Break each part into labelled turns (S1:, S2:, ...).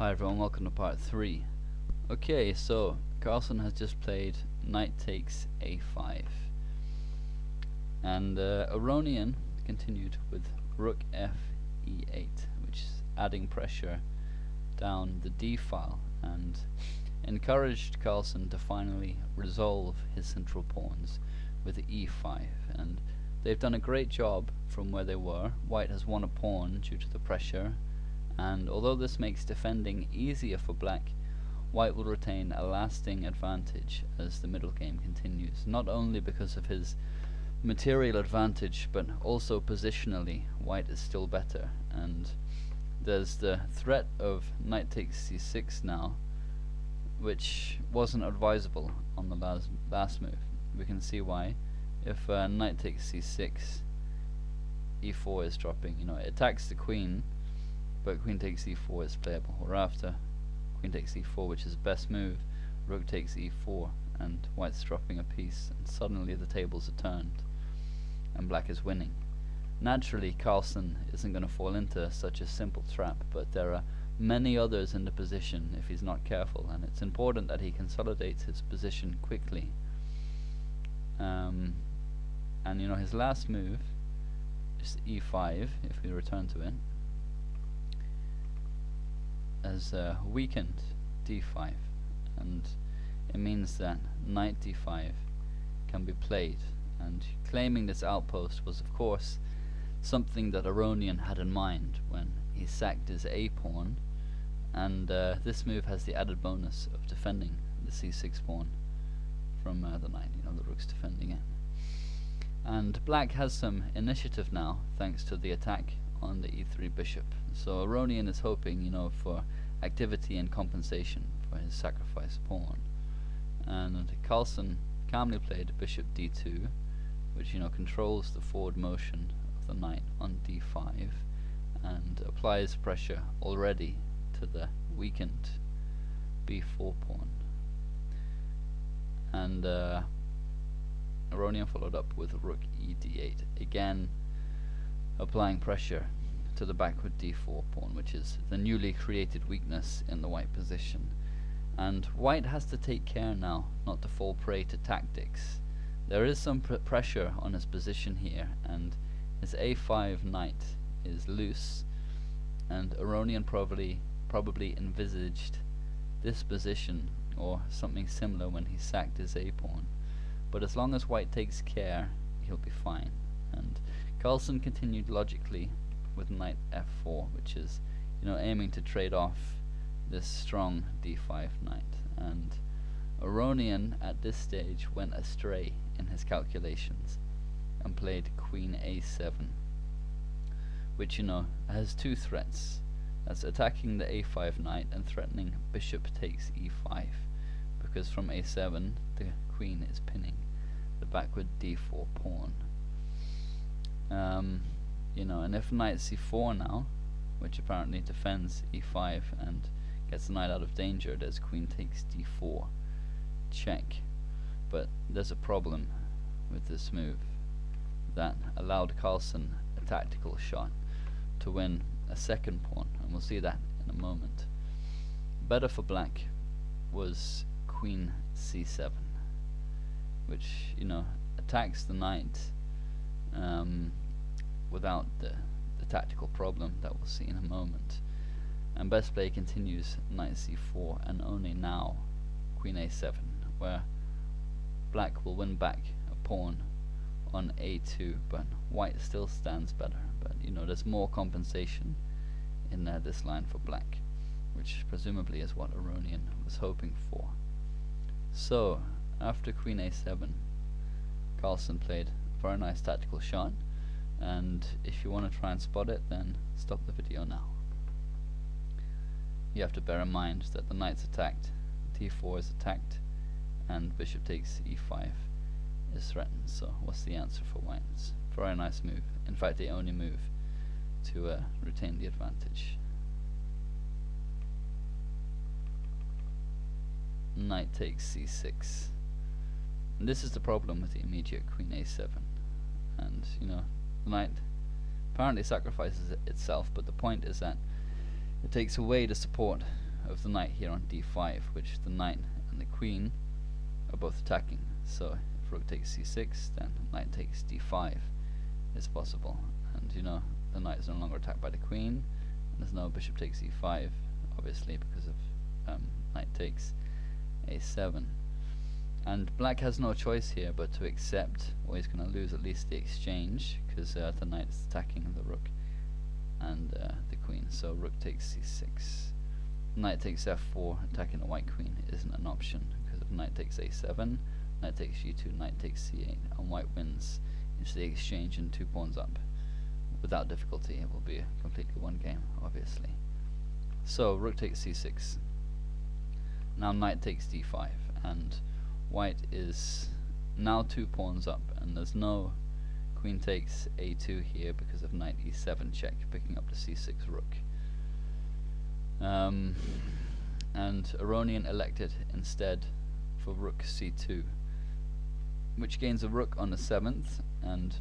S1: Hi everyone, welcome to part 3. Okay, so Carlsen has just played knight takes a5, and Aronian continued with rook f e8, which is adding pressure down the d file and encouraged Carlsen to finally resolve his central pawns with e5, and they've done a great job from where they were. White has won a pawn due to the pressure, and although this makes defending easier for black, white will retain a lasting advantage as the middle game continues, not only because of his material advantage but also positionally white is still better, and there's the threat of knight takes c6 now, which wasn't advisable on the last move. We can see why. If knight takes c6, e4 is dropping, it attacks the queen, but queen takes e4 is playable, or after queen takes e4, which is the best move, rook takes e4 and white's dropping a piece, and suddenly the tables are turned and black is winning. Naturally Carlsen isn't going to fall into such a simple trap, but there are many others in the position if he's not careful, and it's important that he consolidates his position quickly. And his last move is e5, if we return to it, as weakened d5, and it means that knight d5 can be played, and claiming this outpost was of course something that Aronian had in mind when he sacked his a pawn, and this move has the added bonus of defending the c6 pawn from the knight, the rook's defending it. And black has some initiative now thanks to the attack on the e3 bishop. So Aronian is hoping, for activity and compensation for his sacrificed pawn. And Carlsen calmly played bishop d2, which controls the forward motion of the knight on d5 and applies pressure already to the weakened b4 pawn. And Aronian followed up with rook e d8, again applying pressure to the backward d4 pawn, which is the newly created weakness in the white position. And white has to take care now not to fall prey to tactics. There is some pressure on his position here, and his a5 knight is loose, and Aronian probably envisaged this position or something similar when he sacked his a pawn. But as long as white takes care, he'll be fine. And Carlsen continued logically with knight f4, which is aiming to trade off this strong d5 knight. And Aronian at this stage went astray in his calculations and played queen a7, which has two threats. That's attacking the a5 knight and threatening bishop takes e5, because from a7 the queen is pinning the backward d4 pawn. And if knight c4 now, which apparently defends e5 and gets the knight out of danger, there's queen takes d4 check. But there's a problem with this move that allowed Carlsen a tactical shot to win a second pawn, and we'll see that in a moment. Better for black was queen c7, which attacks the knight without the tactical problem that we'll see in a moment. And best play continues knight c4, and only now queen a7, where black will win back a pawn on a2, but white still stands better. But there's more compensation in this line for black, which presumably is what Aronian was hoping for. So after queen a7, Carlsen played a very nice tactical shot, and if you want to try and spot it, then stop the video now. You have to bear in mind that the knight's attacked, d4 is attacked, and bishop takes e5 is threatened. So what's the answer for white? It's a very nice move, in fact the only move to retain the advantage. Knight takes c6, and this is the problem with the immediate queen a7, and the knight apparently sacrifices itself, but the point is that it takes away the support of the knight here on d5, which the knight and the queen are both attacking. So if rook takes c6, then knight takes d5 is possible, and you know the knight is no longer attacked by the queen, and there's no bishop takes e5, obviously, because of knight takes a7. And black has no choice here but to accept, or he's going to lose at least the exchange, because the knight is attacking the rook and the queen. So rook takes c6, knight takes f4, attacking the white queen isn't an option, because if knight takes a7, knight takes g2, knight takes c8, and white wins into the exchange and 2 pawns up. Without difficulty, it will be a completely one game, obviously. So rook takes c6. Now knight takes d5, and white is now 2 pawns up, and there's no queen takes a2 here because of knight e7 check, picking up the c6 rook. And Aronian elected instead for rook c2, which gains a rook on the 7th and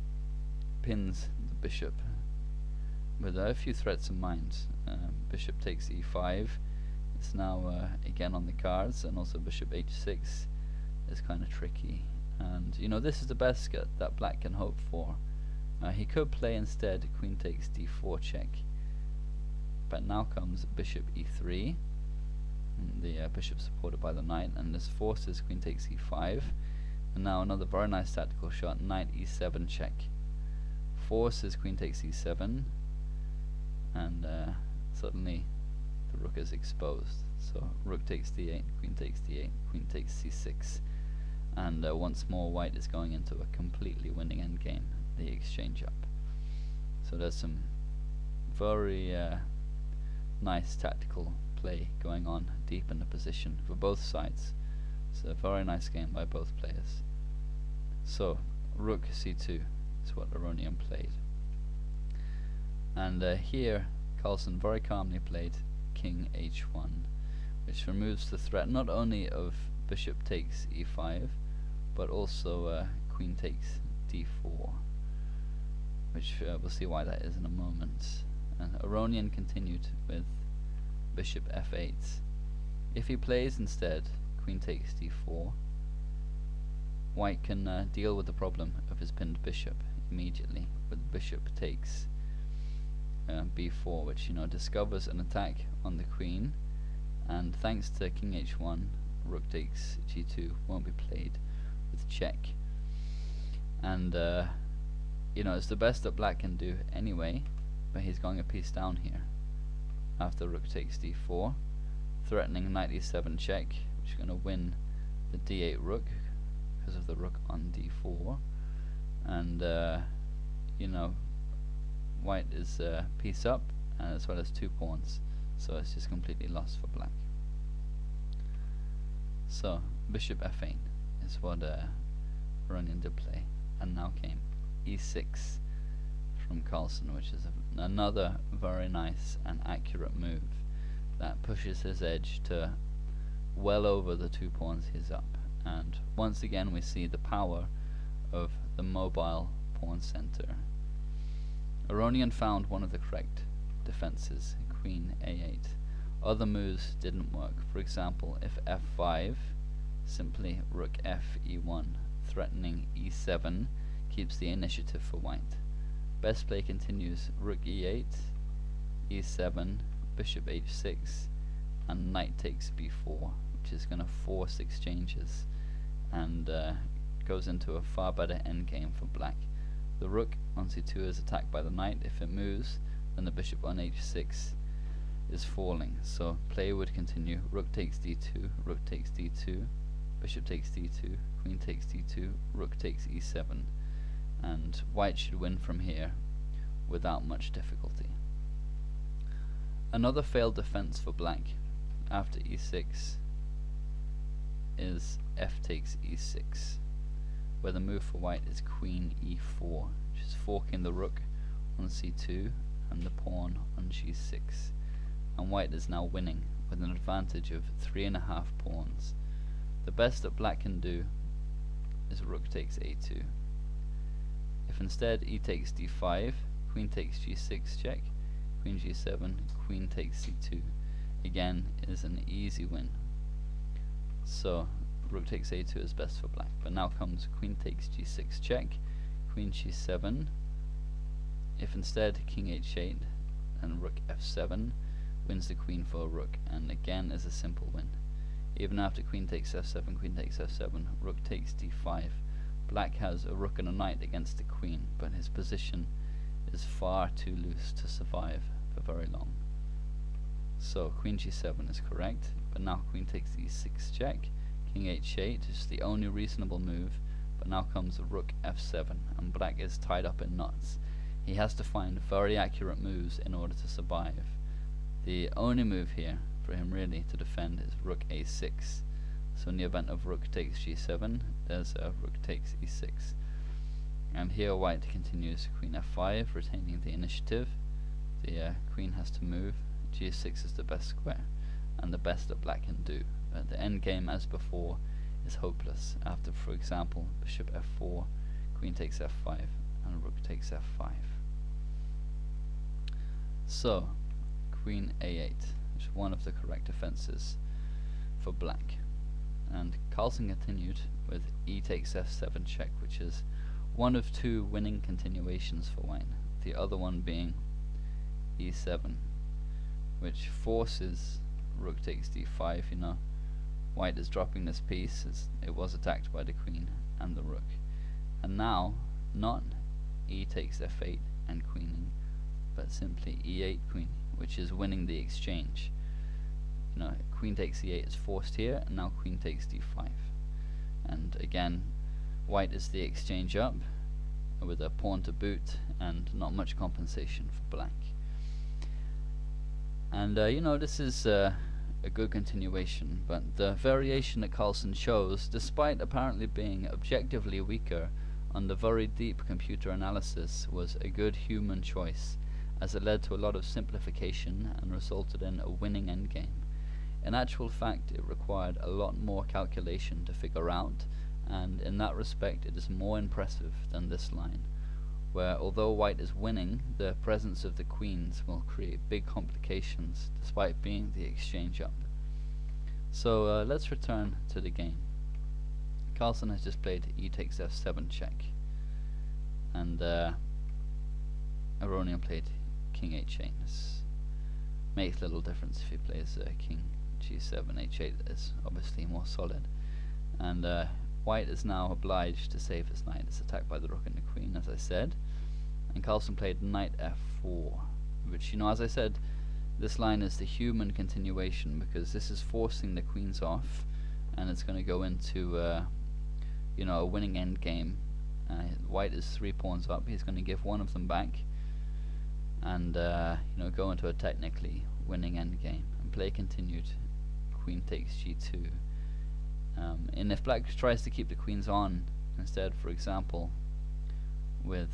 S1: pins the bishop with a few threats in mind. Bishop takes e5 is now again on the cards, and also bishop h6 is kind of tricky, and you know this is the best that black can hope for. He could play instead queen takes d4 check, but now comes bishop e3, and the bishop supported by the knight, and this forces queen takes e5, and now another very nice tactical shot, knight e7 check, forces queen takes e7, and suddenly the rook is exposed. So rook takes d8, queen takes d8, queen takes c6, and once more white is going into a completely winning endgame, the exchange up. So there's some very nice tactical play going on deep in the position for both sides. It's a very nice game by both players. So rook c2 is what Aronian played, and here Carlsen very calmly played king h1, which removes the threat not only of bishop takes e5, but also queen takes d4, which we'll see why that is in a moment. And Aronian continued with bishop f8. If he plays instead queen takes d4, white can deal with the problem of his pinned bishop immediately with bishop takes b4, which you know discovers an attack on the queen, and thanks to king h1, rook takes g2 won't be played with check. And you know it's the best that black can do anyway, but he's going a piece down here after rook takes d4, threatening knight e7 check, which is going to win the d8 rook because of the rook on d4, and you know white is piece up, and as well as 2 pawns, so it's just completely lost for black. So bishop f8 is what Aronian did play, and now came e6 from Carlsen, which is another very nice and accurate move that pushes his edge to well over the 2 pawns he's up. And once again we see the power of the mobile pawn center. Aronian found one of the correct defenses, queen a8. Other moves didn't work. For example, if f5, simply rook f e1, threatening e7, keeps the initiative for white. Best play continues rook e8, e7, bishop h6, and knight takes b4, which is going to force exchanges, and goes into a far better endgame for black. The rook on c2 is attacked by the knight. If it moves, then the bishop on h6 is falling. So play would continue. Rook takes d2, rook takes d2, bishop takes d2, queen takes d2, rook takes e7, and white should win from here without much difficulty. Another failed defense for black after e6 is f takes e6, where the move for white is queen e4, which is forking the rook on c2 and the pawn on g6, and white is now winning with an advantage of 3.5 pawns. The best that black can do is rook takes a2. If instead e takes d5, queen takes g6 check, queen g7, queen takes c2, again is an easy win. So rook takes a2 is best for black. But now comes queen takes g6 check, queen g7. If instead king h8 and rook f7 wins the queen for a rook, and again is a simple win. Even after queen takes f7, queen takes f7, rook takes d5. Black has a rook and a knight against the queen, but his position is far too loose to survive for very long. So queen g7 is correct, but now queen takes e6 check, king h8 is the only reasonable move, but now comes rook f7, and black is tied up in knots. He has to find very accurate moves in order to survive. The only move here for him really to defend is rook a6. So in the event of rook takes g7, there's rook takes e6. And here white continues queen f5, retaining the initiative. The queen has to move. g6 is the best square, and the best that black can do. The endgame, as before, is hopeless after, for example, bishop f4, queen takes f5, and rook takes f5. So, queen a8 is one of the correct defenses for black. And Carlsen continued with e takes f7 check, which is one of two winning continuations for white, the other one being e7, which forces rook takes d5. You know, white is dropping this piece as it was attacked by the queen and the rook. And now, not e takes f8 and queening, but simply e8 queening, which is winning the exchange. You know, queen takes e8 is forced here, and now queen takes d5. And again, white is the exchange up with a pawn to boot, and not much compensation for black. And you know, this is a good continuation, but the variation that Carlsen chose, despite apparently being objectively weaker on the very deep computer analysis, was a good human choice, as it led to a lot of simplification and resulted in a winning endgame. In actual fact, it required a lot more calculation to figure out, and in that respect it is more impressive than this line, where although white is winning, the presence of the queens will create big complications despite being the exchange up. So let's return to the game. Carlsen has just played e takes f7 check, and Aronian played king h8. This makes little difference if he plays king g7. h8 is obviously more solid, and white is now obliged to save his knight. It's attacked by the rook and the queen, as I said. And Carlsen played knight f4, which, you know, as I said, this line is the human continuation, because this is forcing the queens off, and it's going to go into you know, a winning endgame. White is 3 pawns up. He's going to give one of them back, and you know, go into a technically winning endgame. And play continued. Queen takes g2. And if black tries to keep the queens on instead, for example, with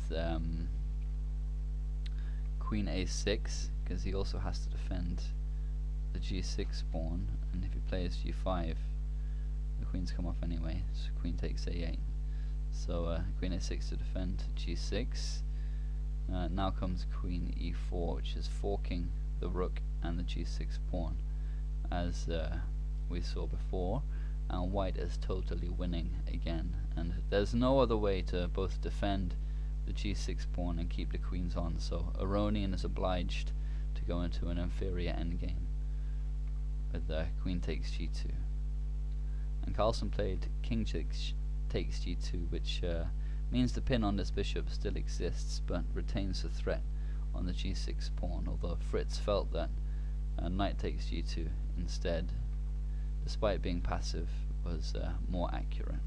S1: queen a6, because he also has to defend the g6 pawn, and if he plays g5, the queens come off anyway, so queen takes a8. So queen a6 to defend g6. Now comes queen e4, which is forking the rook and the g6 pawn, as we saw before, and white is totally winning again. And there's no other way to both defend the g6 pawn and keep the queens on, so Aronian is obliged to go into an inferior endgame with queen takes g2. And Carlsen played king takes g2, which means the pin on this bishop still exists but retains the threat on the g6 pawn, although Fritz felt that knight takes g2 instead, despite being passive, was more accurate.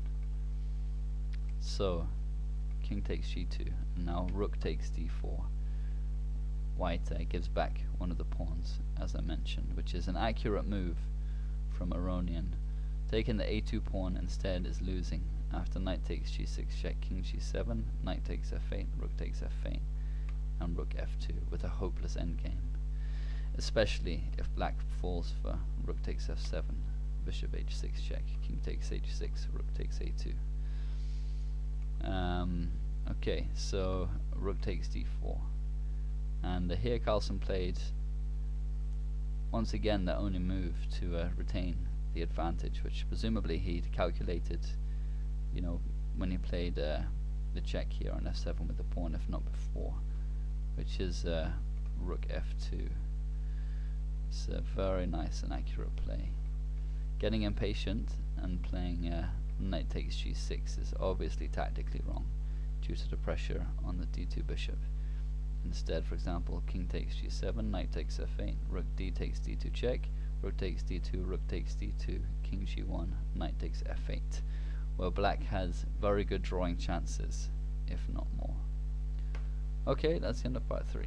S1: So king takes g2, and now rook takes d4. White gives back one of the pawns, as I mentioned, which is an accurate move from Aronian. Taking the a2 pawn instead is losing. After knight takes g6 check, king g7, knight takes f8, rook takes f8, and rook f2, with a hopeless endgame, especially if black falls for rook takes f7, bishop h6 check, king takes h6, rook takes a2. Okay, so rook takes d4, and here Carlsen played once again the only move to retain the advantage, which presumably he'd calculated, you know, when he played the check here on f7 with the pawn, if not before, which is rook f2. It's a very nice and accurate play. Getting impatient and playing knight takes g6 is obviously tactically wrong due to the pressure on the d2 bishop. Instead, for example, king takes g7, knight takes f8, rook d takes d2 check, rook takes d2, rook takes d2, king g1, knight takes f8, where black has very good drawing chances, if not more. Okay, that's the end of part 3.